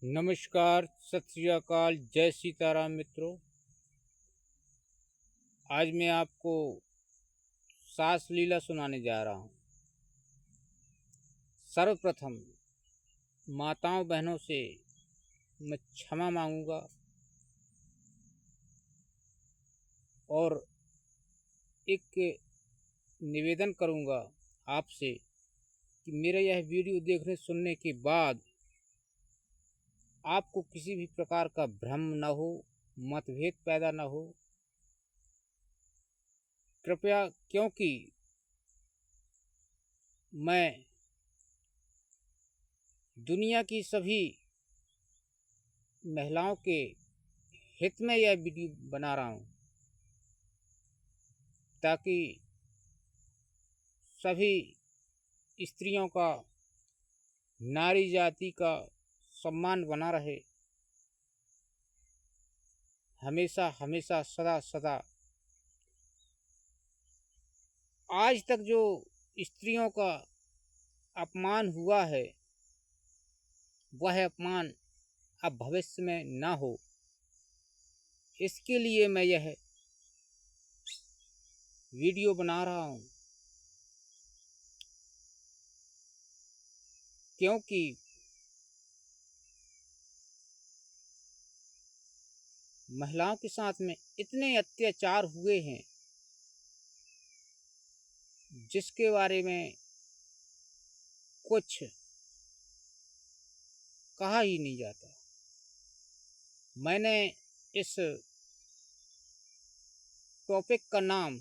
नमस्कार, सत श्री अकाल, जय सीताराम मित्रों। आज मैं आपको सास लीला सुनाने जा रहा हूँ। सर्वप्रथम माताओं बहनों से मैं क्षमा मांगूंगा और एक निवेदन करूंगा आपसे कि मेरा यह वीडियो देखने सुनने के बाद आपको किसी भी प्रकार का भ्रम न हो, मतभेद पैदा न हो। कृपया, क्योंकि मैं दुनिया की सभी महिलाओं के हित में यह वीडियो बना रहा हूँ, ताकि सभी स्त्रियों का, नारी जाति का सम्मान बना रहे, हमेशा हमेशा सदा सदा। आज तक जो स्त्रियों का अपमान हुआ है, वह अपमान अब भविष्य में ना हो, इसके लिए मैं यह वीडियो बना रहा हूँ। क्योंकि महिलाओं के साथ में इतने अत्याचार हुए हैं जिसके बारे में कुछ कहा ही नहीं जाता। मैंने इस टॉपिक का नाम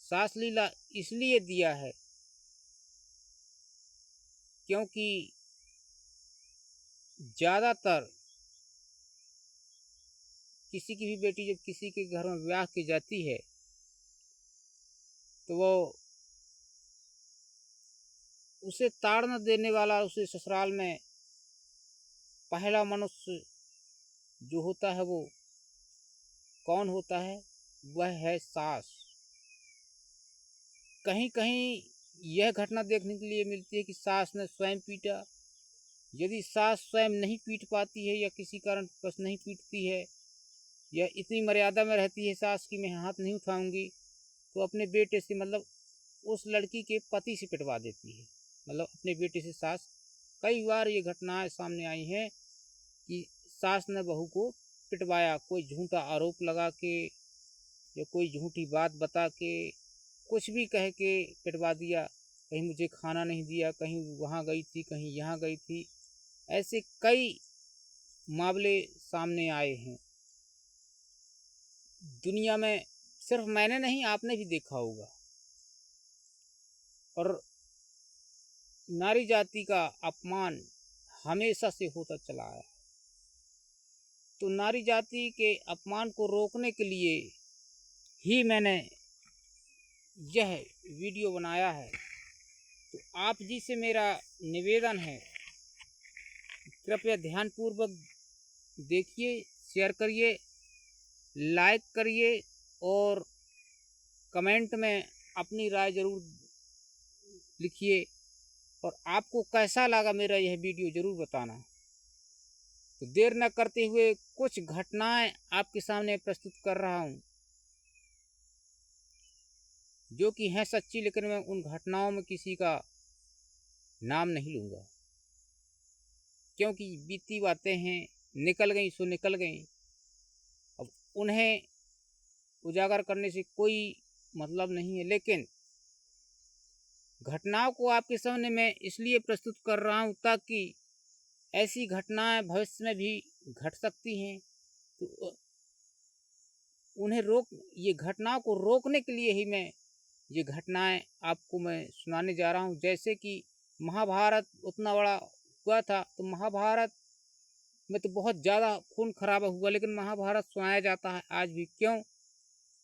सास लीला इसलिए दिया है क्योंकि ज़्यादातर किसी की भी बेटी जब किसी के घर में ब्याह की जाती है तो वो उसे ताड़ना देने वाला, उसे ससुराल में पहला मनुष्य जो होता है वो कौन होता है? वह है सास। कहीं कहीं यह घटना देखने के लिए मिलती है कि सास ने स्वयं पीटा। यदि सास स्वयं नहीं पीट पाती है या किसी कारण बस नहीं पीटती है या इतनी मर्यादा में रहती है सास की मैं हाथ नहीं उठाऊंगी, तो अपने बेटे से, मतलब उस लड़की के पति से पिटवा देती है। मतलब अपने बेटे से सास, कई बार ये घटनाएं सामने आई हैं कि सास ने बहू को पिटवाया, कोई झूठा आरोप लगा के या कोई झूठी बात बता के, कुछ भी कह के पिटवा दिया। कहीं मुझे खाना नहीं दिया, कहीं वहाँ गई थी, कहीं यहाँ गई थी। ऐसे कई मामले सामने आए हैं दुनिया में। सिर्फ मैंने नहीं, आपने भी देखा होगा। और नारी जाति का अपमान हमेशा से होता चला आया। तो नारी जाति के अपमान को रोकने के लिए ही मैंने यह वीडियो बनाया है। तो आप जी से मेरा निवेदन है, कृपया ध्यानपूर्वक देखिए, शेयर करिए, लाइक करिए और कमेंट में अपनी राय ज़रूर लिखिए। और आपको कैसा लगा मेरा यह वीडियो ज़रूर बताना। तो देर न करते हुए कुछ घटनाएं आपके सामने प्रस्तुत कर रहा हूं जो कि हैं सच्ची, लेकिन मैं उन घटनाओं में किसी का नाम नहीं लूँगा, क्योंकि बीती बातें हैं, निकल गई सो निकल गई। अब उन्हें उजागर करने से कोई मतलब नहीं है, लेकिन घटनाओं को आपके सामने मैं इसलिए प्रस्तुत कर रहा हूं ताकि ऐसी घटनाएं भविष्य में भी घट सकती हैं। तो ये घटनाओं को रोकने के लिए ही मैं ये घटनाएं आपको मैं सुनाने जा रहा हूं। जैसे कि महाभारत उतना बड़ा हुआ था, तो महाभारत में तो बहुत ज़्यादा खून खराबा हुआ, लेकिन महाभारत सुनाया जाता है आज भी। क्यों?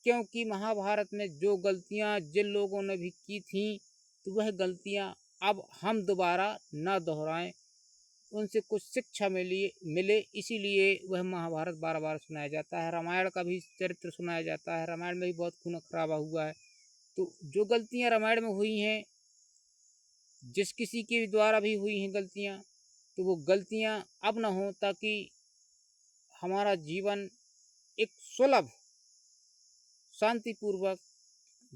क्योंकि महाभारत में जो गलतियां जिन लोगों ने भी की थी, तो वह गलतियां अब हम दोबारा न दोहराएं, उनसे कुछ शिक्षा मिले, इसीलिए वह महाभारत बार बार सुनाया जाता है। रामायण का भी चरित्र सुनाया जाता है, रामायण में भी बहुत खून खराबा हुआ है। तो जो गलतियां रामायण में हुई हैं, जिस किसी के द्वारा भी हुई हैं गलतियाँ, तो वो गलतियाँ अब ना हो, ताकि हमारा जीवन एक सुलभ शांतिपूर्वक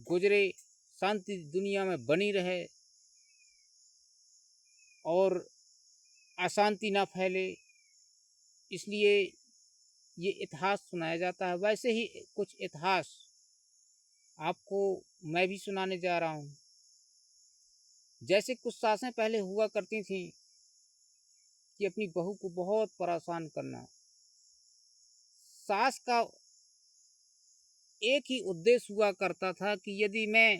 गुजरे, शांति दुनिया में बनी रहे और अशांति ना फैले। इसलिए ये इतिहास सुनाया जाता है। वैसे ही कुछ इतिहास आपको मैं भी सुनाने जा रहा हूँ। जैसे कुछ सासें पहले हुआ करती थीं कि अपनी बहू को बहुत परेशान करना। सास का एक ही उद्देश्य हुआ करता था कि यदि मैं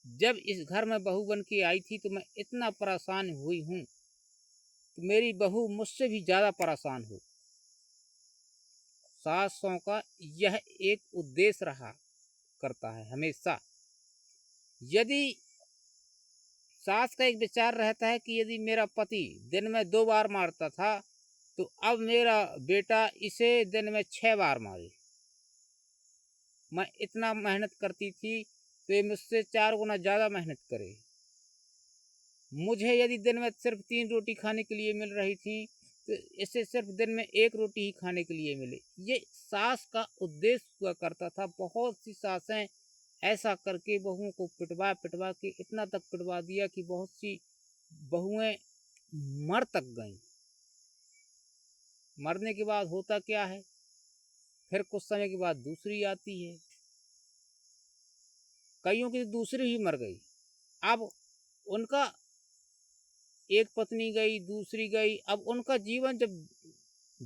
जब इस घर में बहू बन के आई थी तो मैं इतना परेशान हुई हूँ कि मेरी बहू मुझसे भी ज़्यादा परेशान हो। सासों का यह एक उद्देश्य रहा करता है हमेशा। यदि सास का एक विचार रहता है कि यदि मेरा पति दिन में 2 बार मारता था, तो अब मेरा बेटा इसे दिन में 6 बार मारे। मैं इतना मेहनत करती थी तो ये मुझसे 4 गुना ज़्यादा मेहनत करे। मुझे यदि दिन में सिर्फ 3 रोटी खाने के लिए मिल रही थी, तो इसे सिर्फ दिन में 1 रोटी ही खाने के लिए मिले। ये सास का उद्देश्य हुआ करता था। बहुत सी सासें ऐसा करके बहुओं को पिटवा पिटवा के इतना तक पिटवा दिया कि बहुत सी बहुएं मर तक गईं। मरने के बाद होता क्या है, फिर कुछ समय के बाद दूसरी आती है। कईयों की दूसरी ही मर गई। अब उनका एक पत्नी गई, दूसरी गई। अब उनका जीवन जब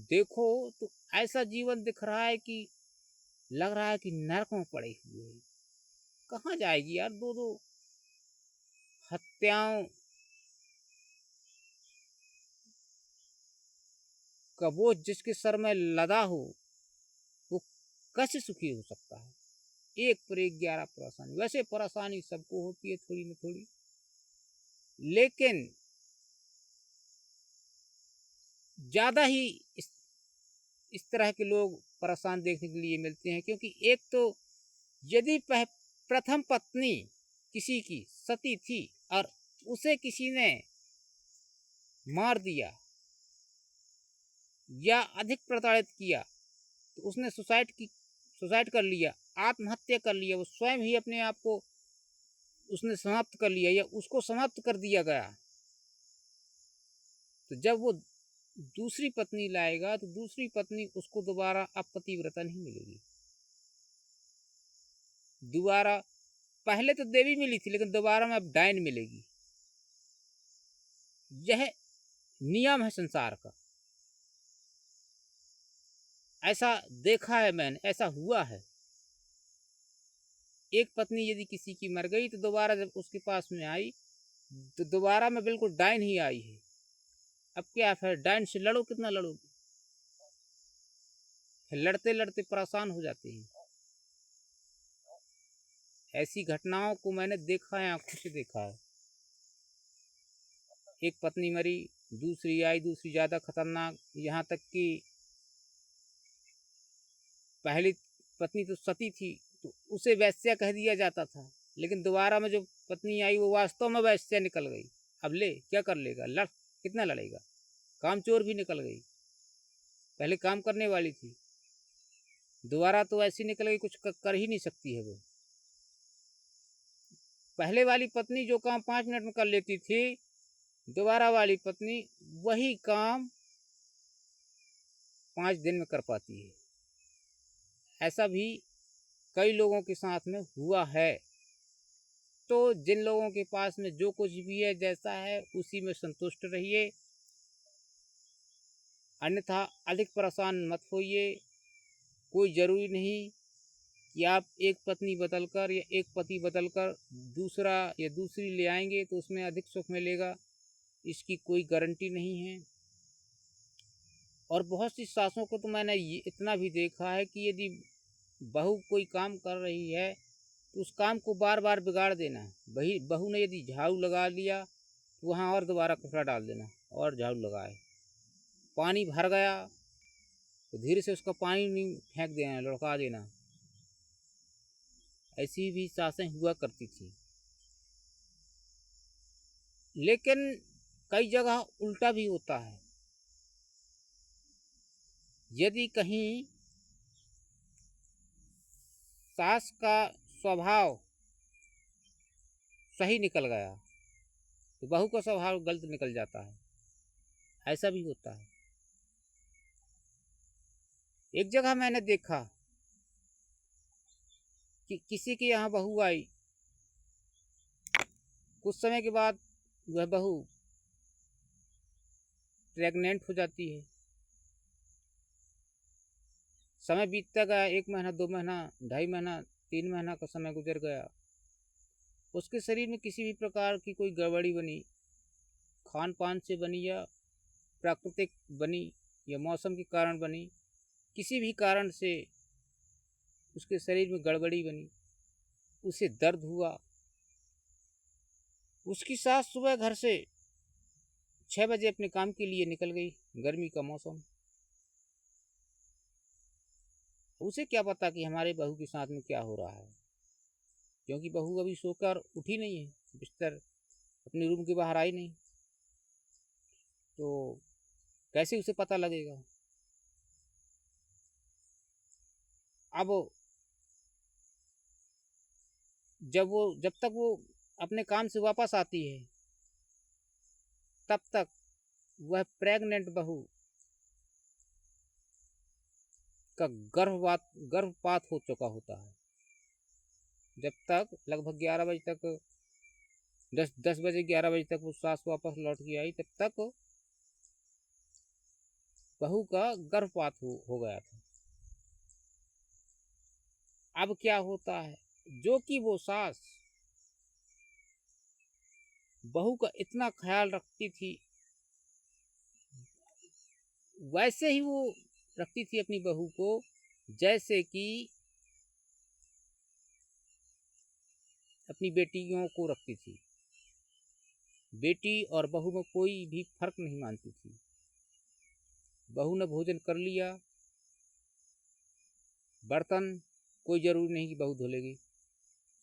देखो तो ऐसा जीवन दिख रहा है कि लग रहा है कि नरक में पड़े हुए हैं। कहाँ जाएगी यार, 2-2 हत्याओं का बोझ जिसके सर में लदा हो, वो कैसे सुखी हो सकता है। एक पर एक 11 परेशानी। वैसे परेशानी सबको होती है थोड़ी न थोड़ी, लेकिन ज़्यादा ही इस तरह के लोग परेशान देखने के लिए मिलते हैं। क्योंकि एक तो यदि प्रथम पत्नी किसी की सती थी और उसे किसी ने मार दिया या अधिक प्रताड़ित किया, तो उसने सुसाइड कर लिया, आत्महत्या कर लिया। वो स्वयं ही अपने आप को उसने समाप्त कर लिया या उसको समाप्त कर दिया गया। तो जब वो दूसरी पत्नी लाएगा तो दूसरी पत्नी उसको दोबारा अब पतिव्रता नहीं मिलेगी। दोबारा पहले तो देवी मिली थी, लेकिन दोबारा में अब डायन मिलेगी। यह नियम है संसार का। ऐसा देखा है मैंने, ऐसा हुआ है। एक पत्नी यदि किसी की मर गई तो दोबारा जब उसके पास में आई तो दोबारा में बिल्कुल डायन ही आई है। अब क्या, फिर डायन से लड़ो, कितना लड़ोगे। फिर लड़ते लड़ते परेशान हो जाते हैं। ऐसी घटनाओं को मैंने देखा है, आंखों से देखा है। एक पत्नी मरी, दूसरी आई, दूसरी ज़्यादा खतरनाक। यहाँ तक कि पहली पत्नी तो सती थी तो उसे वैश्या कह दिया जाता था, लेकिन दोबारा में जो पत्नी आई वो वास्तव में वैश्या निकल गई। अब ले क्या कर लेगा, कितना लड़ेगा। कामचोर भी निकल गई। पहले काम करने वाली थी, दोबारा तो ऐसी निकल गई कुछ कर ही नहीं सकती है वो। पहले वाली पत्नी जो काम 5 मिनट में कर लेती थी, दोबारा वाली पत्नी वही काम 5 दिन में कर पाती है। ऐसा भी कई लोगों के साथ में हुआ है। तो जिन लोगों के पास में जो कुछ भी है, जैसा है उसी में संतुष्ट रहिए, अन्यथा अधिक परेशान मत होइए। कोई ज़रूरी नहीं कि आप एक पत्नी बदलकर या एक पति बदलकर दूसरा या दूसरी ले आएंगे तो उसमें अधिक सुख मिलेगा, इसकी कोई गारंटी नहीं है। और बहुत सी सासों को तो मैंने ये इतना भी देखा है कि यदि बहू कोई काम कर रही है तो उस काम को बार बार बिगाड़ देना। वही बहू ने यदि झाड़ू लगा लिया तो वहाँ और दोबारा कपड़ा डाल देना और झाड़ू लगाए। पानी भर गया तो धीरे से उसका पानी नहीं फेंक देना, लुढ़का देना। ऐसी भी सासें हुआ करती थी। लेकिन कई जगह उल्टा भी होता है। यदि कहीं सास का स्वभाव सही निकल गया तो बहू का स्वभाव गलत निकल जाता है, ऐसा भी होता है। एक जगह मैंने देखा कि किसी के यहाँ बहू आई, कुछ समय के बाद वह बहू प्रेग्नेंट हो जाती है। समय बीतता गया, 1 महीना, 2 महीना, 2.5 महीना, 3 महीना का समय गुजर गया। उसके शरीर में किसी भी प्रकार की कोई गड़बड़ी बनी, खान पान से बनी या प्राकृतिक बनी या मौसम के कारण बनी, किसी भी कारण से उसके शरीर में गड़बड़ी बनी, उसे दर्द हुआ। उसकी सास सुबह घर से 6 बजे अपने काम के लिए निकल गई, गर्मी का मौसम। उसे क्या पता कि हमारे बहू के साथ में क्या हो रहा है, क्योंकि बहू अभी सोकर उठी नहीं है, बिस्तर अपने रूम के बाहर आई नहीं, तो कैसे उसे पता लगेगा। अब जब तक वो अपने काम से वापस आती है तब तक वह प्रेग्नेंट बहू का गर्भपात हो चुका होता है। जब तक लगभग 11 बजे तक, 10 बजे 11 बजे तक वो सास वापस लौट के आई, तब तक बहू का गर्भपात हो गया था। अब क्या होता है, जो कि वो सास बहू का इतना ख्याल रखती थी, वैसे ही वो रखती थी अपनी बहू को जैसे कि अपनी बेटियों को रखती थी। बेटी और बहू में कोई भी फर्क नहीं मानती थी। बहू ने भोजन कर लिया, बर्तन कोई जरूरी नहीं कि बहू धो लेगी,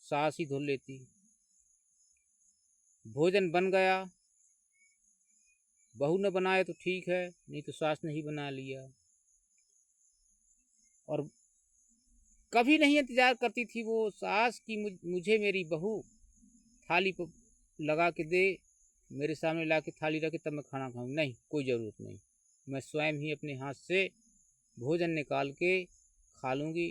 सास ही धो लेती। भोजन बन गया, बहू ने बनाया तो ठीक है, नहीं तो सास ने ही बना लिया। और कभी नहीं इंतजार करती थी वो सास की मुझे मेरी बहू थाली पर लगा के दे, मेरे सामने ला के थाली रखे तब मैं खाना खाऊं। नहीं, कोई ज़रूरत नहीं, मैं स्वयं ही अपने हाथ से भोजन निकाल के खा लूँगी।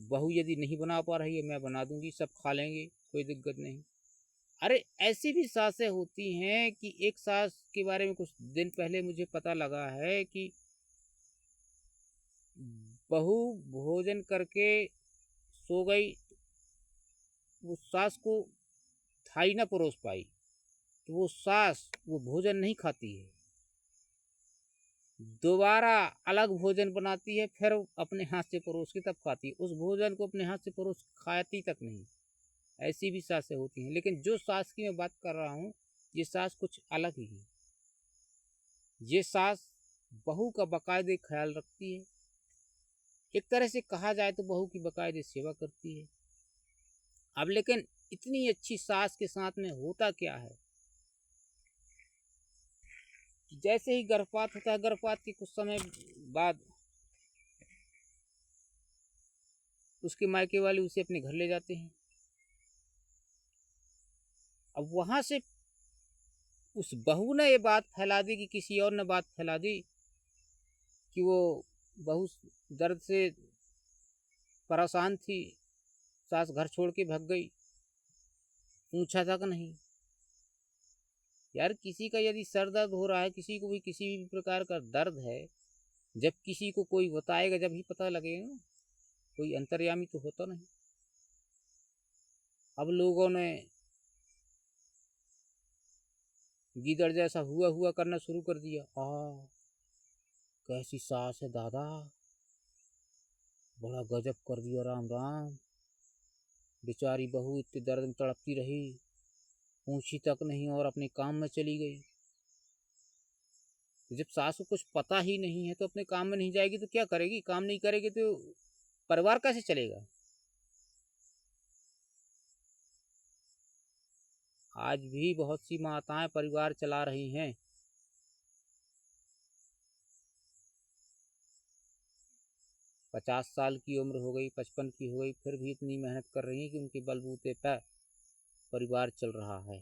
बहू यदि नहीं बना पा रही है, मैं बना दूंगी, सब खा लेंगे, कोई दिक्कत नहीं। अरे ऐसी भी सासें होती हैं कि एक सास के बारे में कुछ दिन पहले मुझे पता लगा है कि बहू भोजन करके सो गई, वो सास को थाली ना परोस पाई, तो वो सास वो भोजन नहीं खाती है, दोबारा अलग भोजन बनाती है, फिर अपने हाथ से परोस के तब खाती है। उस भोजन को अपने हाथ से परोस खाती तक नहीं। ऐसी भी सासें होती हैं। लेकिन जो सास की मैं बात कर रहा हूँ, ये सास कुछ अलग ही है। ये सास बहू का बाकायदे ख्याल रखती है। एक तरह से कहा जाए तो बहू की बाकायदे सेवा करती है। अब लेकिन इतनी अच्छी सास के साथ में होता क्या है, जैसे ही गर्भपात होता है, गर्भपात के कुछ समय बाद उसके मायके वाले उसे अपने घर ले जाते हैं। अब वहां से उस बहू ने ये बात फैला दी कि किसी और ने बात फैला दी कि वो बहू दर्द से परेशान थी, सास घर छोड़ के भाग गई, पूछा तक नहीं। यार, किसी का यदि सर दर्द हो रहा है, किसी को भी किसी भी प्रकार का दर्द है, जब किसी को कोई बताएगा जब ही पता लगेगा ना, कोई अंतर्यामी तो होता नहीं। अब लोगों ने गीदड़ जैसा हुआ हुआ करना शुरू कर दिया। कैसी सास है दादा, बड़ा गजब कर दिया, राम राम, बेचारी बहू इतने दर्द में तड़पती रही, पूछी तक नहीं और अपने काम में चली गई। तो जब सास को कुछ पता ही नहीं है तो अपने काम में नहीं जाएगी तो क्या करेगी, काम नहीं करेगी तो परिवार कैसे चलेगा। आज भी बहुत सी माताएं परिवार चला रही हैं। 50 साल की उम्र हो गई, 55 की हो गई, फिर भी इतनी मेहनत कर रही हैं कि उनके बलबूते पर परिवार चल रहा है।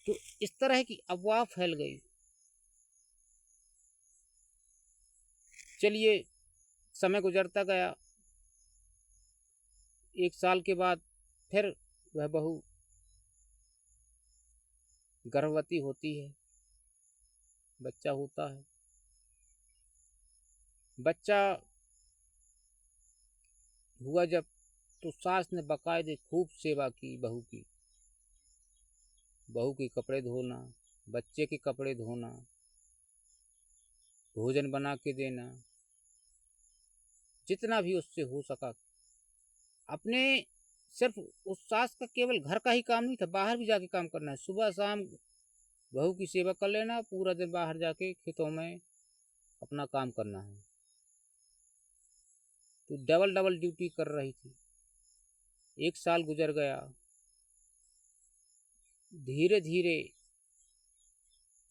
तो इस तरह की अफवाह फैल गई। चलिए, समय गुजरता गया। 1 साल के बाद फिर वह बहू गर्भवती होती है, बच्चा होता है। बच्चा हुआ जब, तो सास ने बाकायदे खूब सेवा की बहू की। बहू के कपड़े धोना, बच्चे के कपड़े धोना, भोजन बना के देना, जितना भी उससे हो सका। अपने सिर्फ उस सास का केवल घर का ही काम नहीं था, बाहर भी जाके काम करना है। सुबह शाम बहू की सेवा कर लेना, पूरा दिन बाहर जाके खेतों में अपना काम करना है। तो डबल डबल ड्यूटी कर रही थी। 1 साल गुजर गया। धीरे धीरे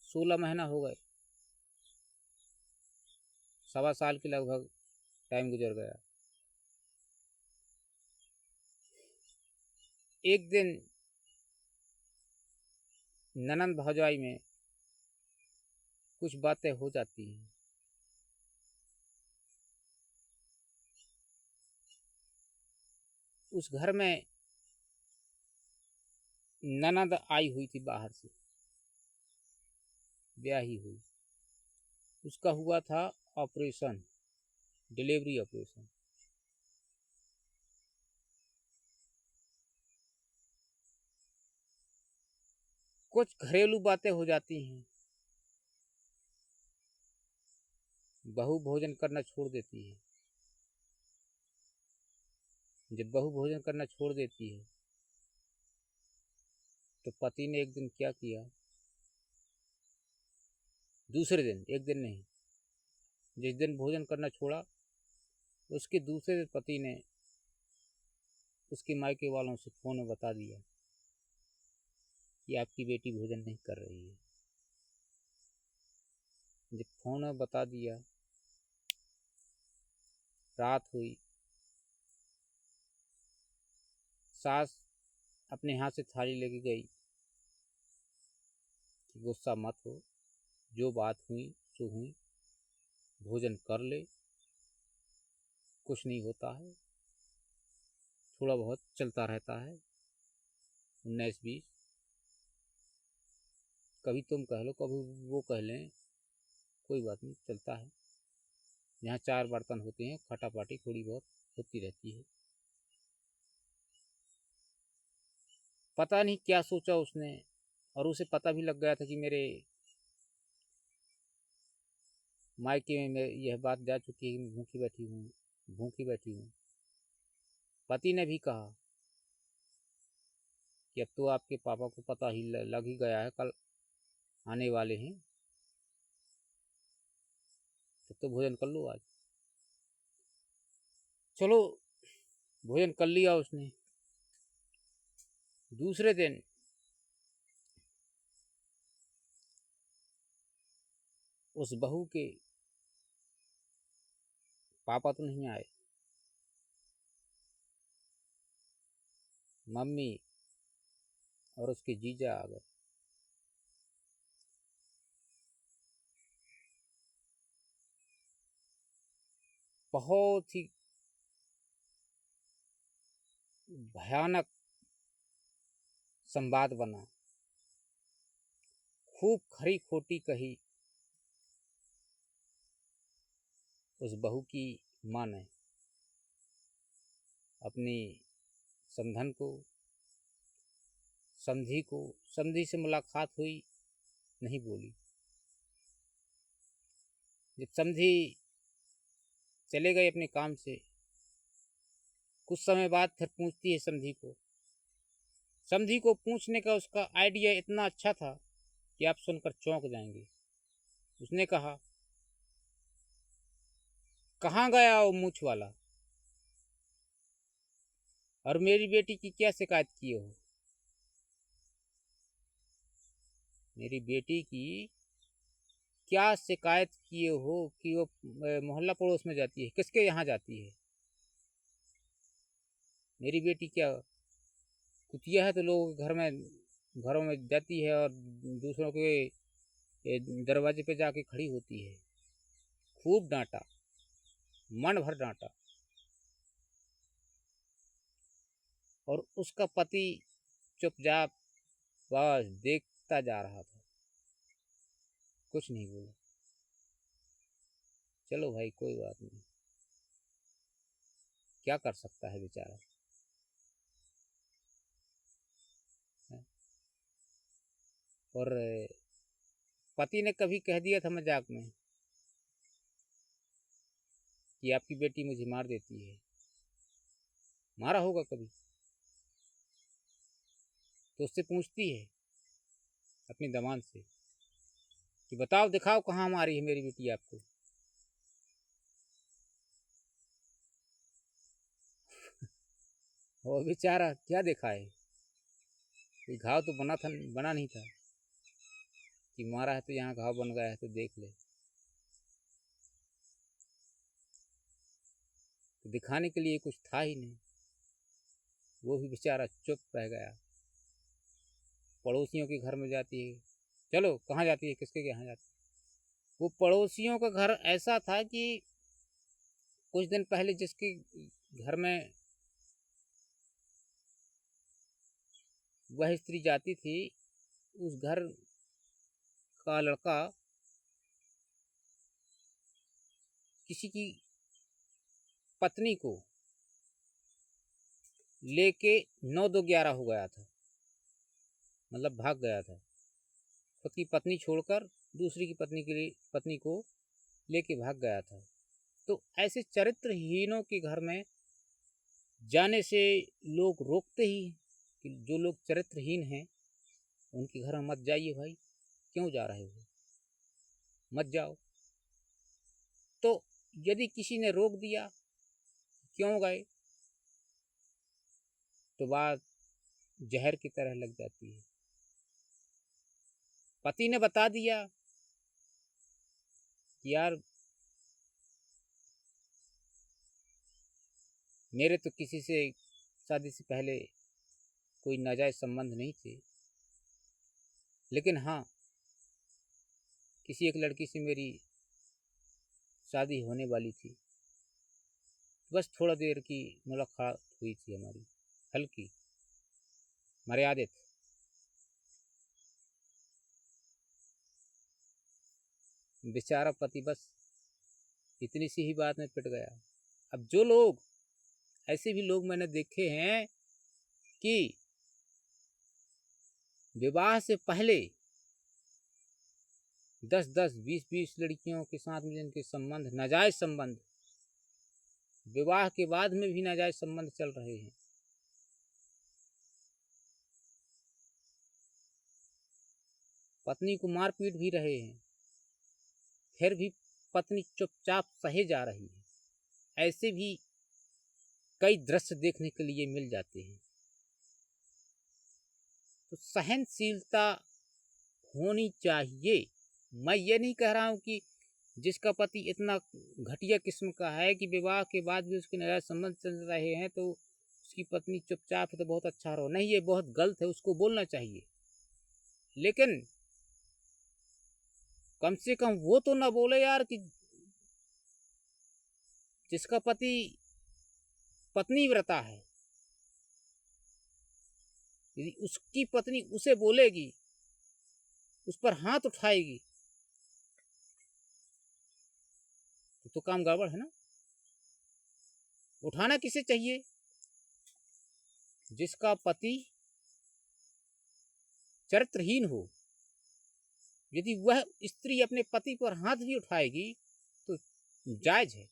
16 महीना हो गए, 1.25 साल के लगभग टाइम गुजर गया। एक दिन ननंद भौजाई में कुछ बातें हो जाती हैं। उस घर में ननंद आई हुई थी बाहर से, ब्याही हुई। उसका हुआ था ऑपरेशन, डिलीवरी ऑपरेशन। कुछ घरेलू बातें हो जाती हैं। बहू भोजन करना छोड़ देती है। जब बहू भोजन करना छोड़ देती है, तो पति ने एक दिन क्या किया, दूसरे दिन, एक दिन नहीं, जिस दिन भोजन करना छोड़ा उसके दूसरे दिन पति ने उसके मायके वालों से फोन में बता दिया कि आपकी बेटी भोजन नहीं कर रही है। जब फोन में बता दिया, रात हुई, सास अपने हाथ से थाली लेके गई कि गुस्सा मत हो, जो बात हुई सो हुई, भोजन कर ले, कुछ नहीं होता है, थोड़ा बहुत चलता रहता है, 19-20, कभी तुम कह लो कभी वो कह लें, कोई बात नहीं, चलता है। यहाँ 4 बर्तन होते हैं, फटाफटी थोड़ी बहुत होती रहती है। पता नहीं क्या सोचा उसने, और उसे पता भी लग गया था कि मेरे मायके में यह बात जा चुकी है कि मैं भूखी बैठी हूँ। पति ने भी कहा कि अब तो आपके पापा को पता ही लग ही गया है, कल आने वाले हैं, तो भोजन कर लो आज। चलो, भोजन कर लिया उसने। दूसरे दिन उस बहू के पापा तो नहीं आए, मम्मी और उसके जीजा आ गए। बहुत ही भयानक संवाद बना, खूब खरी खोटी कही उस बहू की माँ ने अपनी समधन को, समधी से मुलाकात हुई, नहीं बोली। जब समधी चले गए अपने काम से, कुछ समय बाद फिर पूछती है समधी को। समधी को पूछने का उसका आइडिया इतना अच्छा था कि आप सुनकर चौंक जाएंगे। उसने कहा, कहाँ गया वो मूछ वाला? और मेरी बेटी की क्या शिकायत किए हो? मेरी बेटी की क्या शिकायत किए हो कि वो मोहल्ला पड़ोस में जाती है? किसके यहाँ जाती है? मेरी बेटी क्या कुतिया है तो लोगों के घरों में जाती है और दूसरों के दरवाजे पे जाके खड़ी होती है। खूब डांटा, मन भर डांटा, और उसका पति चुपचाप बस देखता जा रहा था, कुछ नहीं बोला। चलो भाई कोई बात नहीं, क्या कर सकता है बेचारा। और पति ने कभी कह दिया था मजाक में कि आपकी बेटी मुझे मार देती है। मारा होगा कभी तो उससे पूछती है अपनी दामाद से कि बताओ दिखाओ कहाँ मारी है मेरी बेटी आपको। वो बेचारा क्या दिखाए, कोई घाव तो बना नहीं था कि मारा है तो यहाँ घाव बन गया है तो देख ले। तो दिखाने के लिए कुछ था ही नहीं, वो भी बेचारा चुप रह गया। पड़ोसियों के घर में जाती है, चलो कहाँ जाती है, किसके यहाँ जाती है। वो पड़ोसियों का घर ऐसा था कि कुछ दिन पहले जिसके घर में वह स्त्री जाती थी, उस घर का लड़का किसी की पत्नी को लेके 9-2-11 हो गया था, मतलब भाग गया था। खुद की पत्नी छोड़कर दूसरी की पत्नी को लेके भाग गया था। तो ऐसे चरित्रहीनों के घर में जाने से लोग रोकते ही कि जो लोग चरित्रहीन हैं उनके घर में मत जाइए भाई, क्यों जा रहे हो, मत जाओ। तो यदि किसी ने रोक दिया क्यों गए, तो बात जहर की तरह लग जाती है। पति ने बता दिया कि यार मेरे तो किसी से शादी से पहले कोई नाजायज संबंध नहीं थे, लेकिन हाँ किसी एक लड़की से मेरी शादी होने वाली थी, बस थोड़ा देर की मुलाकात हुई थी हमारी, हल्की मर्यादित। बेचारा पति बस इतनी सी ही बात में पिट गया। अब जो लोग ऐसे भी लोग मैंने देखे हैं कि विवाह से पहले 10-10, 20-20 लड़कियों के साथ में जिनके संबंध नाजायज संबंध, विवाह के बाद में भी नाजायज संबंध चल रहे हैं। पत्नी को मार पीट भी रहे हैं, फिर भी पत्नी चुपचाप सहे जा रही है। ऐसे भी कई दृश्य देखने के लिए मिल जाते हैं। तो सहनशीलता होनी चाहिए। मैं ये नहीं कह रहा हूं कि जिसका पति इतना घटिया किस्म का है कि विवाह के बाद भी उसके नाजायज संबंध चल रहे हैं तो उसकी पत्नी चुपचाप है तो बहुत अच्छा रहो, नहीं, ये बहुत गलत है, उसको बोलना चाहिए। लेकिन कम से कम वो तो ना बोले यार कि जिसका पति पत्नी व्रता है, यदि उसकी पत्नी उसे बोलेगी, उस पर हाथ उठाएगी, तो काम गड़बड़ है ना। उठाना किसे चाहिए? जिसका पति चरित्रहीन हो। यदि वह स्त्री अपने पति पर हाथ भी उठाएगी तो जायज है,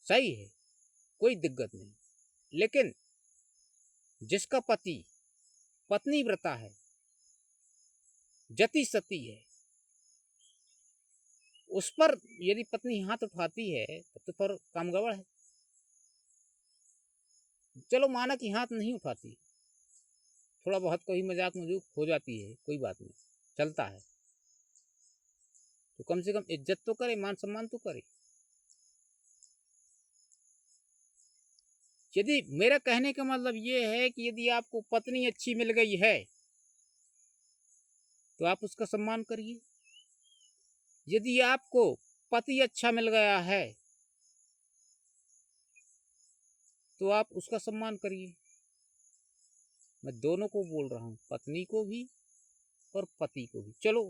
सही है, कोई दिक्कत नहीं। लेकिन जिसका पति पत्नी व्रता है, जति सती है, उस पर यदि पत्नी हाथ उठाती है तब तो पर काम गड़बड़ है। चलो माना कि हाथ नहीं उठाती, थोड़ा बहुत कभी मजाक मजूक हो जाती है, कोई बात नहीं, चलता है, तो कम से कम इज्जत तो करे, मान सम्मान तो करे। यदि मेरा कहने का मतलब ये है कि यदि आपको पत्नी अच्छी मिल गई है तो आप उसका सम्मान करिए। यदि आपको पति अच्छा मिल गया है तो आप उसका सम्मान करिए। मैं दोनों को बोल रहा हूं, पत्नी को भी और पति को भी। चलो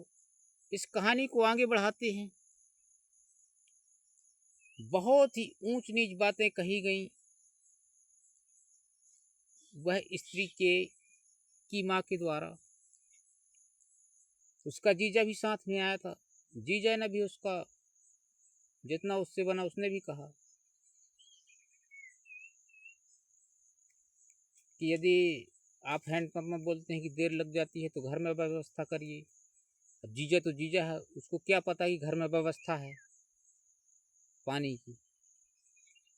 इस कहानी को आगे बढ़ाते हैं। बहुत ही ऊंच नीच बातें कही गई वह स्त्री की माँ के द्वारा। उसका जीजा भी साथ में आया था, जीजा ने भी उसका जितना उससे बना उसने भी कहा कि यदि आप हैंडपंप में बोलते हैं कि देर लग जाती है तो घर में व्यवस्था करिए। अब जीजा तो जीजा है, उसको क्या पता कि घर में व्यवस्था है पानी की,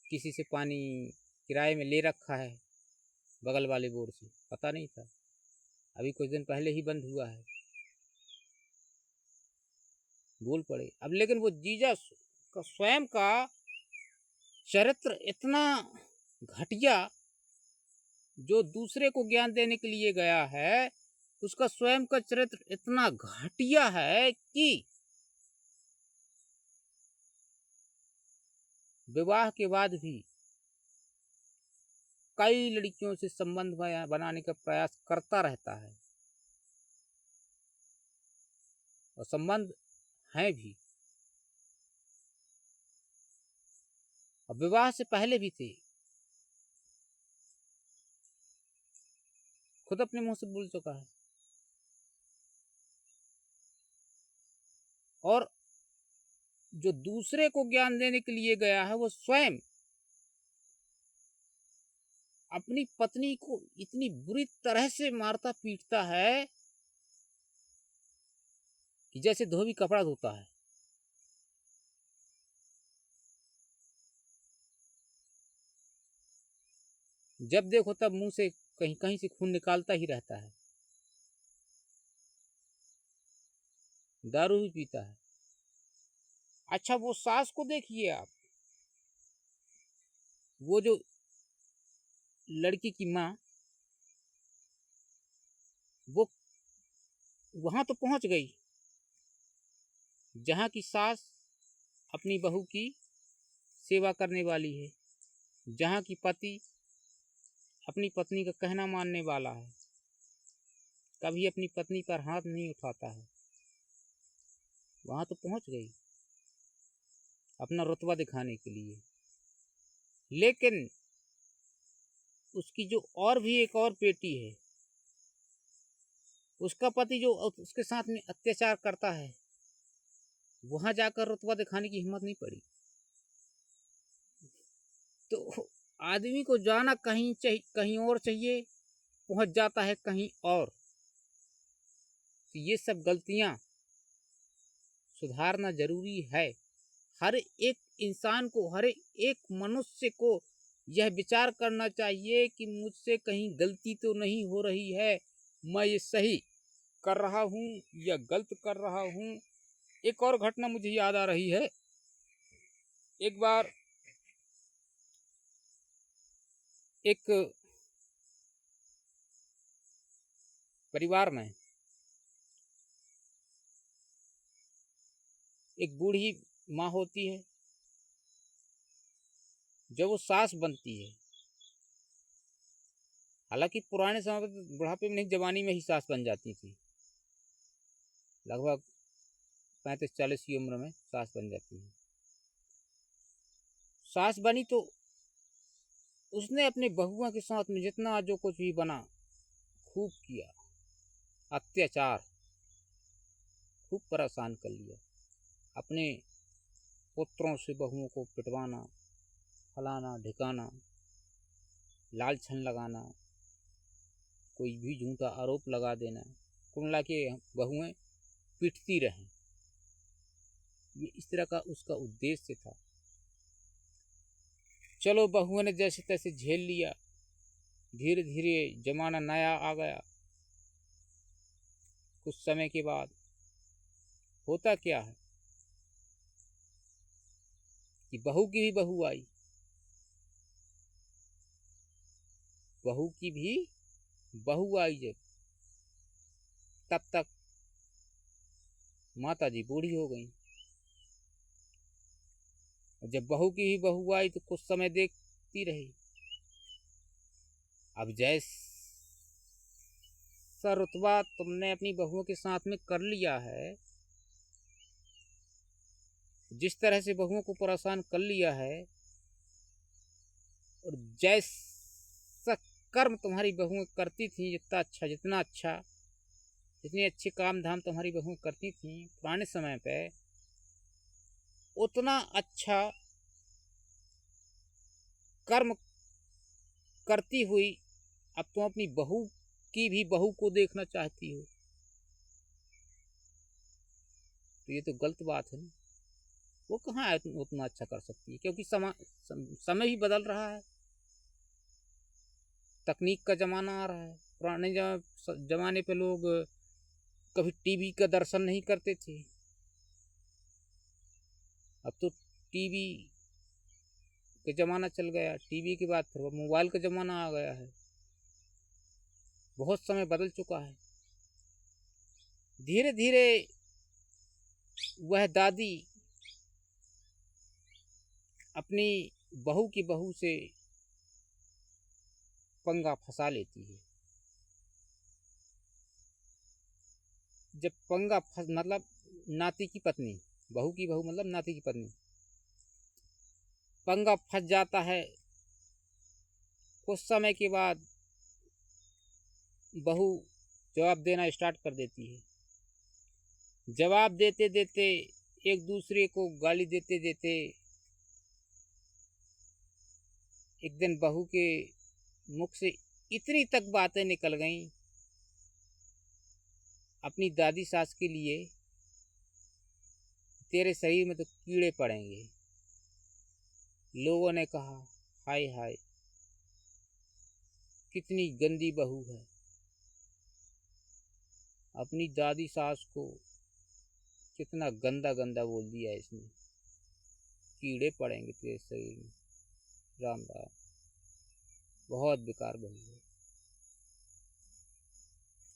किसी से पानी किराए में ले रखा है बगल वाले बोर से, पता नहीं था, अभी कुछ दिन पहले ही बंद हुआ है, बोल पड़े। अब लेकिन वो जीजा का स्वयं का चरित्र इतना घटिया, जो दूसरे को ज्ञान देने के लिए गया है उसका स्वयं का चरित्र इतना घटिया है कि विवाह के बाद भी कई लड़कियों से संबंध बनाने का प्रयास करता रहता है, और संबंध हैं भी, और विवाह से पहले भी थे। खुद अपने मुंह से बोल चुका है। और जो दूसरे को ज्ञान देने के लिए गया है वो स्वयं अपनी पत्नी को इतनी बुरी तरह से मारता पीटता है कि जैसे धोबी कपड़ा धोता है। जब देखो तब मुंह से कहीं कहीं से खून निकालता ही रहता है, दारू भी पीता है। अच्छा वो सास को देखिए आप, वो जो लड़की की माँ, वो वहां तो पहुंच गई जहां की सास अपनी बहू की सेवा करने वाली है, जहां की पति अपनी पत्नी का कहना मानने वाला है, कभी अपनी पत्नी पर हाथ नहीं उठाता है, वहां तो पहुंच गई अपना रुतबा दिखाने के लिए। लेकिन उसकी जो और भी एक और बेटी है, उसका पति जो उसके साथ में अत्याचार करता है, वहां जाकर रुतबा दिखाने की हिम्मत नहीं पड़ी। तो आदमी को जाना कहीं चाहिए, कहीं और चाहिए, पहुंच जाता है कहीं और। तो ये सब गलतियां सुधारना जरूरी है। हर एक इंसान को, हर एक मनुष्य को यह विचार करना चाहिए कि मुझसे कहीं गलती तो नहीं हो रही है, मैं ये सही कर रहा हूँ या गलत कर रहा हूँ। एक और घटना मुझे याद आ रही है। एक बार एक परिवार में एक बूढ़ी माँ होती है, जब वो सास बनती है, हालांकि पुराने समय में बुढ़ापे में नहीं, जवानी में ही सास बन जाती थी, लगभग 35-40 की उम्र में सास बन जाती है। सास बनी तो उसने अपने बहुओं के साथ में जितना जो कुछ भी बना खूब किया, अत्याचार खूब परेशान कर लिया, अपने पुत्रों से बहुओं को पिटवाना, फलाना ढिकाना, लाल छन लगाना, कोई भी झूठा आरोप लगा देना, कुल मिला के बहुएं पिटती रहें, ये इस तरह का उसका उद्देश्य था। चलो बहुओं ने जैसे तैसे झेल लिया, धीरे धीरे जमाना नया आ गया। कुछ समय के बाद होता क्या है कि बहू की भी बहू आई, बहू की भी बहू आई। जब तब तक माता जी बूढ़ी हो गई। जब बहू की ही बहू आई तो कुछ समय देखती रही। अब जैसा रुतबा तुमने अपनी बहुओं के साथ में कर लिया है, जिस तरह से बहुओं को परेशान कर लिया है, और जैसा कर्म तुम्हारी बहुएं करती थी, जितना अच्छा जितने अच्छे काम धाम तुम्हारी बहुएं करती थी पुराने समय पे, उतना अच्छा कर्म करती हुई अब तुम अपनी बहू की भी बहू को देखना चाहती हो, तो ये तो गलत बात है ना। वो कहाँ उतना अच्छा कर सकती है, क्योंकि समय भी बदल रहा है, तकनीक का जमाना आ रहा है। पुराने जमाने पे लोग कभी टीवी का दर्शन नहीं करते थे, अब तो टीवी का जमाना चल गया। टीवी के बाद फिर मोबाइल का जमाना आ गया है। बहुत समय बदल चुका है। धीरे धीरे वह दादी अपनी बहू की बहू से पंगा फंसा लेती है। जब पंगा मतलब नाती की पत्नी, बहू की बहू मतलब नाती की पत्नी, पंगा फंस जाता है। कुछ समय के बाद बहू जवाब देना स्टार्ट कर देती है। जवाब देते देते, एक दूसरे को गाली देते देते, एक दिन बहू के मुख से इतनी तक बातें निकल गईं अपनी दादी सास के लिए, तेरे शरीर में तो कीड़े पड़ेंगे। लोगों ने कहा, हाय हाय कितनी गंदी बहू है, अपनी दादी सास को कितना गंदा गंदा बोल दिया इसने, कीड़े पड़ेंगे तेरे शरीर में। राम राम, बहुत बेकार बहू है।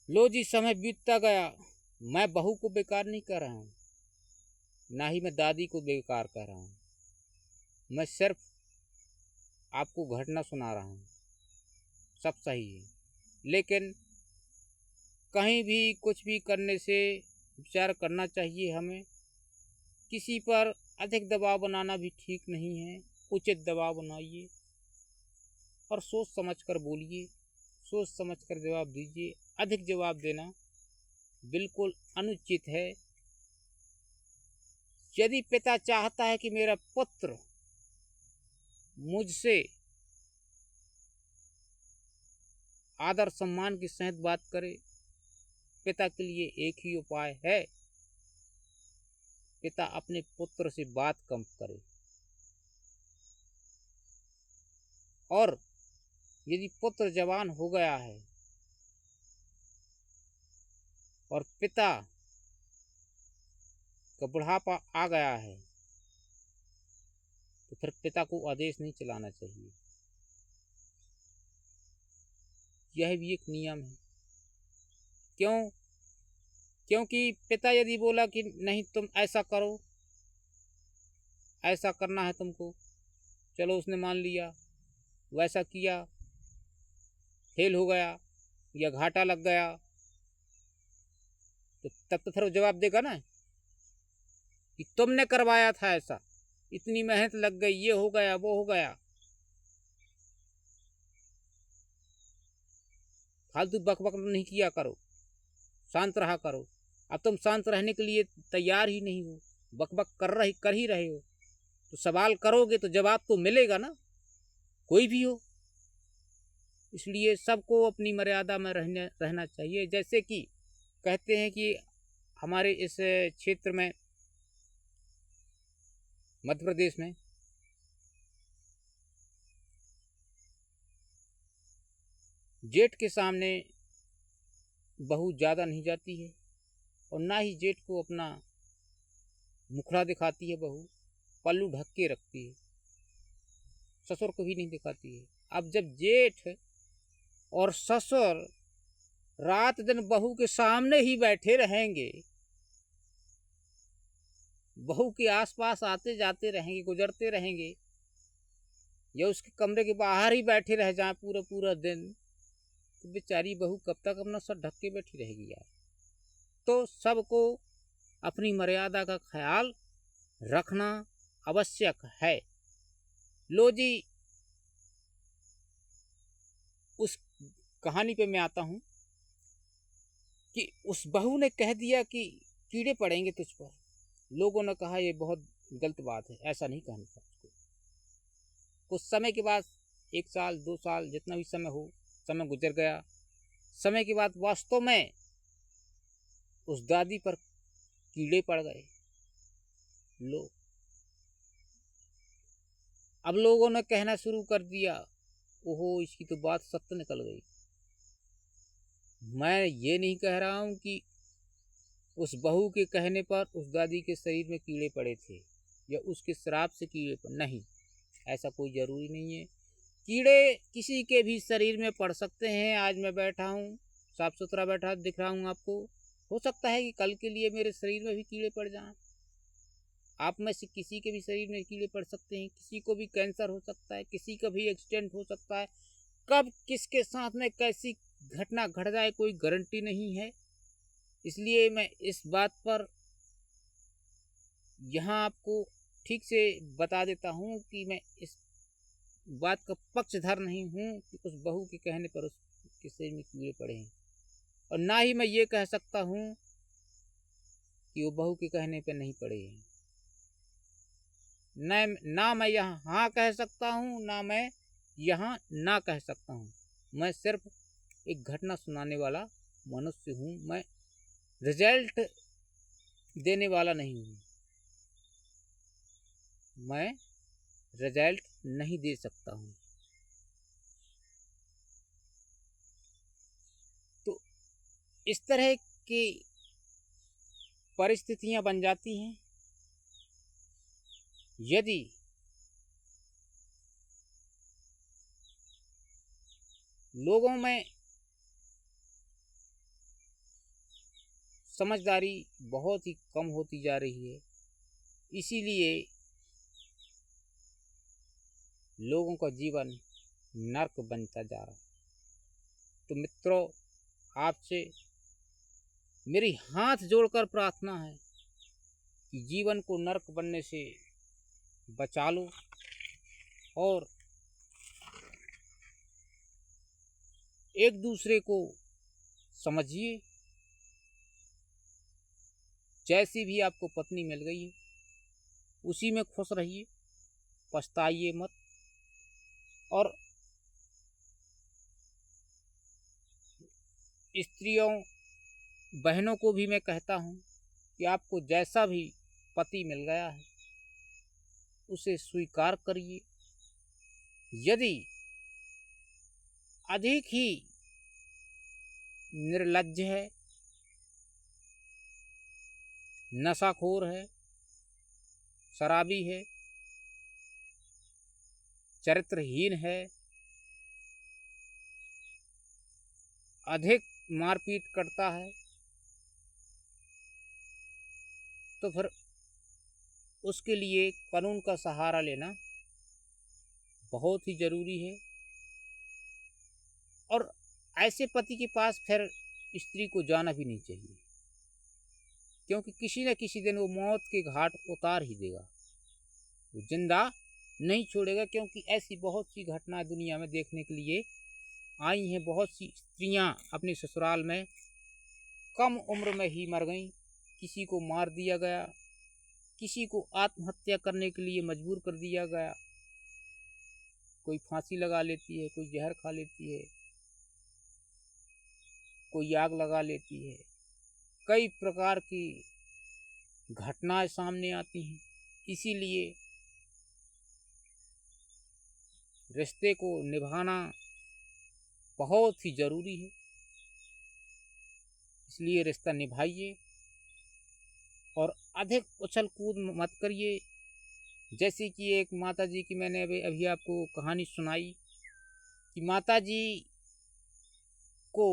लो जी, समय बीतता गया। मैं बहू को बेकार नहीं कर रहा हूँ, ना ही मैं दादी को बेकार कर रहा हूँ। मैं सिर्फ आपको घटना सुना रहा हूँ, सब सही है। लेकिन कहीं भी कुछ भी करने से विचार करना चाहिए हमें। किसी पर अधिक दबाव बनाना भी ठीक नहीं है। उचित दबाव बनाइए और सोच समझ कर बोलिए, सोच समझ कर जवाब दीजिए। अधिक जवाब देना बिल्कुल अनुचित है। यदि पिता चाहता है कि मेरा पुत्र मुझसे आदर सम्मान के सहित बात करे, पिता के लिए एक ही उपाय है, पिता अपने पुत्र से बात कम करे। और यदि पुत्र जवान हो गया है और पिता का बुढ़ापा आ गया है, तो फिर पिता को आदेश नहीं चलाना चाहिए। यह भी एक नियम है। क्यों? क्योंकि पिता यदि बोला कि नहीं तुम ऐसा करो, ऐसा करना है तुमको, चलो उसने मान लिया, वैसा किया, फेल हो गया या घाटा लग गया, तो तब तो फिर वो जवाब देगा ना कि तुमने करवाया था ऐसा, इतनी मेहनत लग गई, ये हो गया वो हो गया। फालतू बकबक नहीं किया करो, शांत रहा करो। अब तुम शांत रहने के लिए तैयार ही नहीं हो, बकबक कर ही रहे हो, तो सवाल करोगे तो जवाब तो मिलेगा ना, कोई भी हो। इसलिए सबको अपनी मर्यादा में रहना चाहिए। जैसे कि कहते हैं कि हमारे इस क्षेत्र में, मध्य प्रदेश में, जेठ के सामने बहू ज़्यादा नहीं जाती है और ना ही जेठ को अपना मुखड़ा दिखाती है बहू, पल्लू ढक के रखती है, ससुर को भी नहीं दिखाती है। अब जब जेठ और ससुर रात दिन बहू के सामने ही बैठे रहेंगे, बहू के आसपास आते जाते रहेंगे, गुजरते रहेंगे, या उसके कमरे के बाहर ही बैठे रह जाए पूरा पूरा दिन, तो बेचारी बहू कब तक अपना सर ढक के बैठी रहेगी यार। तो सबको अपनी मर्यादा का ख्याल रखना आवश्यक है। लो जी, उस कहानी पे मैं आता हूँ कि उस बहू ने कह दिया कि कीड़े पड़ेंगे तुझ पर। लोगों ने कहा ये बहुत गलत बात है, ऐसा नहीं कहना था उसको। कुछ समय के बाद, 1 साल 2 साल जितना भी समय हो, समय गुजर गया। समय के बाद वास्तव में उस दादी पर कीड़े पड़ गए। लो, अब लोगों ने कहना शुरू कर दिया, ओहो इसकी तो बात सत्य निकल गई। मैं ये नहीं कह रहा हूँ कि उस बहू के कहने पर उस दादी के शरीर में कीड़े पड़े थे या उसके श्राप से कीड़े पड़े, नहीं, ऐसा कोई ज़रूरी नहीं है। कीड़े किसी के भी शरीर में पड़ सकते हैं। आज मैं बैठा हूँ, साफ सुथरा बैठा दिख रहा हूँ आपको, हो सकता है कि कल के लिए मेरे शरीर में भी कीड़े पड़ जाएं। आप में से किसी के भी शरीर में कीड़े पड़ सकते हैं, किसी को भी कैंसर हो सकता है, किसी का भी एक्सीडेंट हो सकता है। कब किसके साथ में कैसी घटना घट जाए कोई गारंटी नहीं है। इसलिए मैं इस बात पर यहाँ आपको ठीक से बता देता हूँ कि मैं इस बात का पक्षधर नहीं हूँ कि उस बहू के कहने पर उसके शरीर में कीड़े पड़े हैं, और ना ही मैं ये कह सकता हूँ कि वो बहू के कहने पर नहीं पड़े हैं। ना मैं यहाँ हाँ कह सकता हूँ, ना मैं यहाँ ना कह सकता हूँ। मैं सिर्फ एक घटना सुनाने वाला मनुष्य हूँ। मैं रिजल्ट देने वाला नहीं हूँ। मैं रिजल्ट नहीं दे सकता हूँ। तो इस तरह की परिस्थितियां बन जाती हैं यदि लोगों में समझदारी बहुत ही कम होती जा रही है। इसीलिए लोगों का जीवन नर्क बनता जा रहा है। तो मित्रों, आपसे मेरी हाथ जोड़कर प्रार्थना है कि जीवन को नर्क बनने से बचा लो और एक दूसरे को समझिए। जैसी भी आपको पत्नी मिल गई है उसी में खुश रहिए, पछताइए मत। और स्त्रियों बहनों को भी मैं कहता हूँ कि आपको जैसा भी पति मिल गया है उसे स्वीकार करिए। यदि अधिक ही निर्लज्ज है, नशाखोर है, शराबी है, चरित्रहीन है, अधिक मारपीट करता है, तो फिर उसके लिए कानून का सहारा लेना बहुत ही ज़रूरी है। और ऐसे पति के पास फिर स्त्री को जाना भी नहीं चाहिए, क्योंकि किसी न किसी दिन वो मौत के घाट उतार ही देगा, वो जिंदा नहीं छोड़ेगा। क्योंकि ऐसी बहुत सी घटनाएं दुनिया में देखने के लिए आई हैं। बहुत सी स्त्रियां अपने ससुराल में कम उम्र में ही मर गईं, किसी को मार दिया गया, किसी को आत्महत्या करने के लिए मजबूर कर दिया गया, कोई फांसी लगा लेती है, कोई जहर खा लेती है, कोई आग लगा लेती है। कई प्रकार की घटनाएं सामने आती हैं। इसीलिए रिश्ते को निभाना बहुत ही जरूरी है। इसलिए रिश्ता निभाइए और अधिक उछल कूद मत करिए। जैसे कि एक माता जी की मैंने अभी आपको कहानी सुनाई कि माता जी को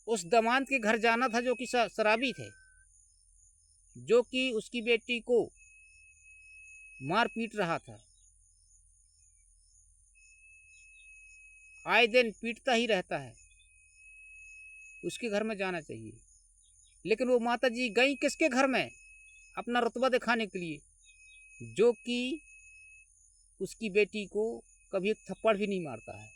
उस दामाद के घर जाना था जो कि शराबी थे, जो कि उसकी बेटी को मार पीट रहा था, आए दिन पीटता ही रहता है। उसके घर में जाना चाहिए, लेकिन वो माता जी गई किसके घर में? अपना रुतबा दिखाने के लिए, जो कि उसकी बेटी को कभी एक थप्पड़ भी नहीं मारता है,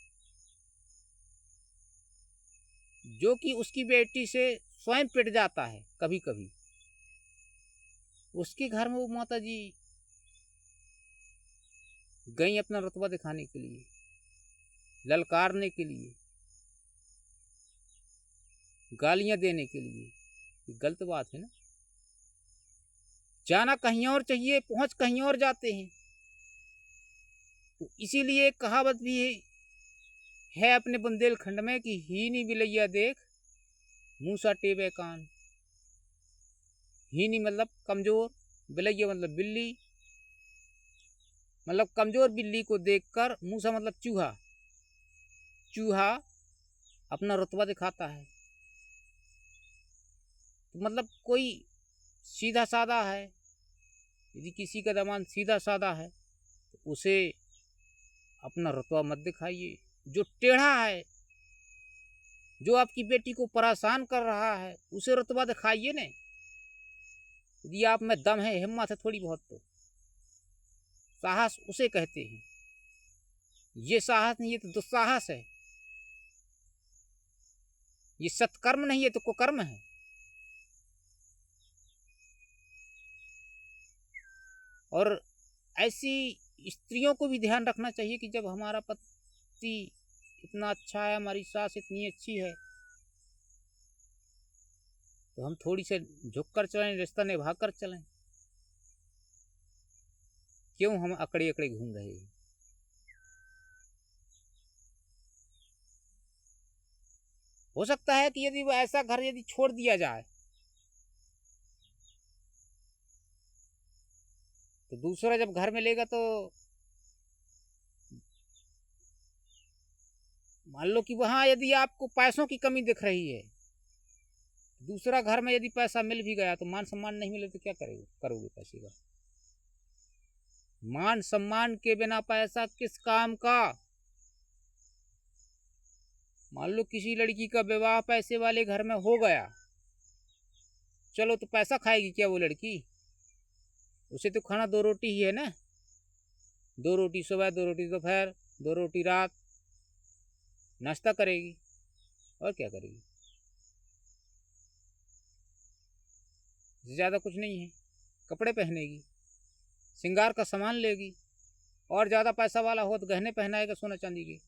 जो कि उसकी बेटी से स्वयं पिट जाता है कभी कभी। उसके घर में वो माता जी गई अपना रुतबा दिखाने के लिए, ललकारने के लिए, गालियां देने के लिए। ये गलत बात है ना। जाना कहीं और चाहिए, पहुंच कहीं और जाते हैं। तो इसीलिए एक कहावत भी है अपने बुंदेलखंड में कि हीनी बिलैया देख मूसा टेबे कान। हीनी मतलब कमजोर, बिलैया मतलब बिल्ली, मतलब कमजोर बिल्ली को देखकर, मूसा मतलब चूहा, चूहा अपना रुतबा दिखाता है। तो मतलब कोई सीधा साधा है, यदि किसी का दामाद सीधा साधा है तो उसे अपना रुतबा मत दिखाइए। जो टेढ़ा है, जो आपकी बेटी को परेशान कर रहा है, उसे रुतबा दिखाइए ने। यदि आप में दम है, हिम्मत है थोड़ी बहुत, तो साहस उसे कहते हैं। ये साहस नहीं, ये तो दुस्साहस है। ये सत्कर्म नहीं है तो कुकर्म है। और ऐसी स्त्रियों को भी ध्यान रखना चाहिए कि जब हमारा पति इतना अच्छा है, हमारी सास इतनी अच्छी है, तो हम थोड़ी से झुक कर चलें, रिश्ता निभा कर चलें। क्यों हम अकड़े अकड़े घूम रहे हैं? हो सकता है कि यदि वो ऐसा घर यदि छोड़ दिया जाए तो दूसरा जब घर में लेगा तो मान लो कि वहां यदि आपको पैसों की कमी दिख रही है, दूसरा घर में यदि पैसा मिल भी गया तो मान सम्मान नहीं मिले तो क्या करोगे पैसे का? मान सम्मान के बिना पैसा किस काम का? मान लो किसी लड़की का विवाह पैसे वाले घर में हो गया, चलो तो पैसा खाएगी क्या वो लड़की? उसे तो खाना दो रोटी ही है ना। दो रोटी सुबह, दो रोटी दोपहर, दो रोटी रात, नाश्ता करेगी और क्या करेगी? इससे ज़्यादा कुछ नहीं है। कपड़े पहनेगी, श्रृंगार का सामान लेगी, और ज़्यादा पैसा वाला हो तो गहने पहनाएगा सोना चांदी के।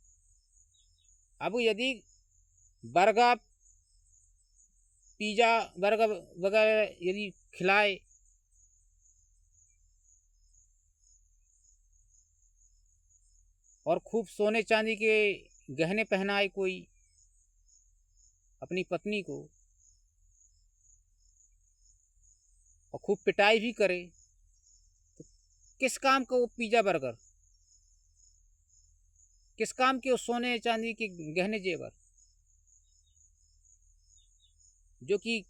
अब यदि बर्गर, पिज़्ज़ा, बर्गर वगैरह यदि खिलाए और खूब सोने चांदी के गहने पहनाए कोई अपनी पत्नी को, और खूब पिटाई भी करे, तो किस काम का वो पिज़्ज़ा बर्गर? किस काम के वो सोने चांदी के गहने जेवर, जो कि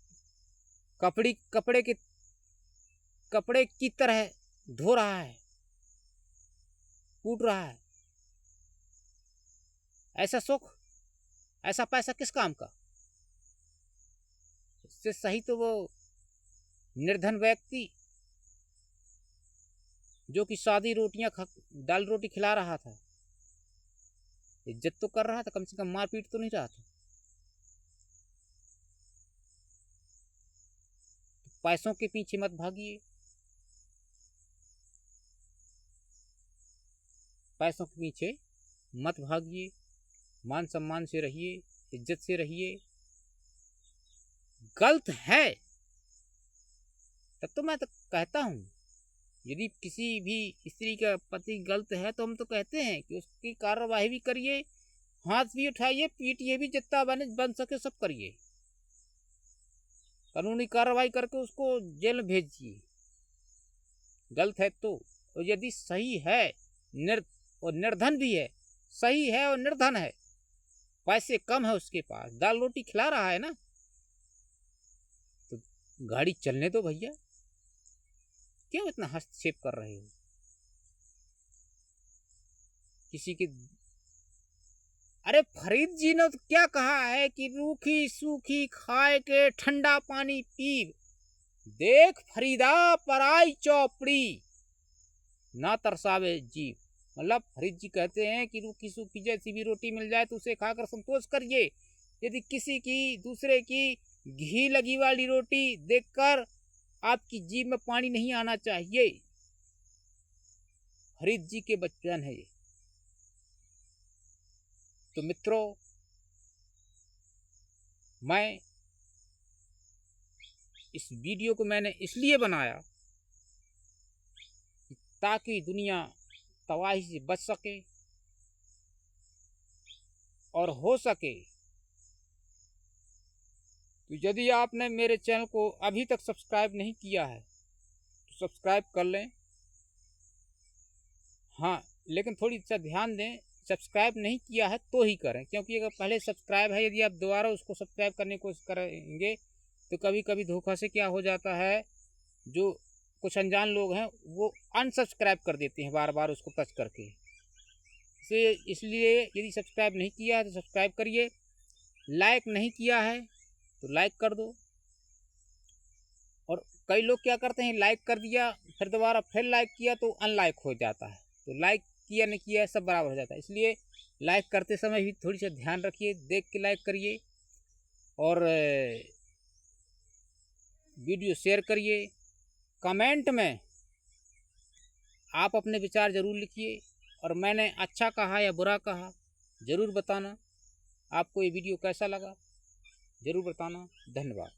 कपड़े की तरह धो रहा है, कूट रहा है? ऐसा सुख, ऐसा पैसा किस काम का? इससे सही तो वो निर्धन व्यक्ति जो कि सादी रोटियां दाल रोटी खिला रहा था, इज्जत तो कर रहा था, कम से कम मारपीट तो नहीं रहा था। तो पैसों के पीछे मत भागिए, पैसों के पीछे मत भागिए। मान सम्मान से रहिए, इज्जत से रहिए। गलत है तब तो मैं तो कहता हूँ, यदि किसी भी स्त्री का पति गलत है तो हम तो कहते हैं कि उसकी कार्रवाई भी करिए हाथ भी उठाइए, पीटिए भी, जितना बन सके सब करिए, कानूनी कार्रवाई करके उसको जेल में भेज दिए। गलत है तो, और यदि सही है और निर्धन भी है, सही है और निर्धन है, पैसे कम है उसके पास, दाल रोटी खिला रहा है ना, तो गाड़ी चलने दो भैया, क्यों इतना हस्तक्षेप कर रहे हो किसी की। अरे फरीद जी ने तो क्या कहा है कि रूखी सूखी खाए के ठंडा पानी पीब, देख फरीदा पराई चौपड़ी ना तरसावे जीव। मतलब फरीद जी कहते हैं कि रूखी सूखी जैसी भी रोटी मिल जाए तो उसे खाकर संतोष करिए, यदि किसी की दूसरे की घी लगी वाली रोटी देखकर आपकी जीभ में पानी नहीं आना चाहिए। फरीद जी के वचन है ये। तो मित्रों, मैं इस वीडियो को मैंने इसलिए बनाया ताकि दुनिया तबाही से बच सके, और हो सके तो यदि आपने मेरे चैनल को अभी तक सब्सक्राइब नहीं किया है तो सब्सक्राइब कर लें। हाँ, लेकिन थोड़ी सा ध्यान दें, सब्सक्राइब नहीं किया है तो ही करें, क्योंकि अगर पहले सब्सक्राइब है, यदि आप दोबारा उसको सब्सक्राइब करने की कोशिश करेंगे तो कभी कभी धोखा से क्या हो जाता है, जो कुछ अनजान लोग हैं वो अनसब्सक्राइब कर देते हैं बार बार उसको टच करके। इसलिए यदि सब्सक्राइब नहीं किया है तो सब्सक्राइब करिए, लाइक नहीं किया है तो लाइक कर दो। और कई लोग क्या करते हैं, लाइक कर दिया फिर दोबारा फिर लाइक किया तो अनलाइक हो जाता है, तो लाइक किया नहीं किया सब बराबर हो जाता है। इसलिए लाइक करते समय भी थोड़ी सा ध्यान रखिए, देख के लाइक करिए, और वीडियो शेयर करिए। कमेंट में आप अपने विचार ज़रूर लिखिए, और मैंने अच्छा कहा या बुरा कहा ज़रूर बताना। आपको ये वीडियो कैसा लगा ज़रूर बताना। धन्यवाद।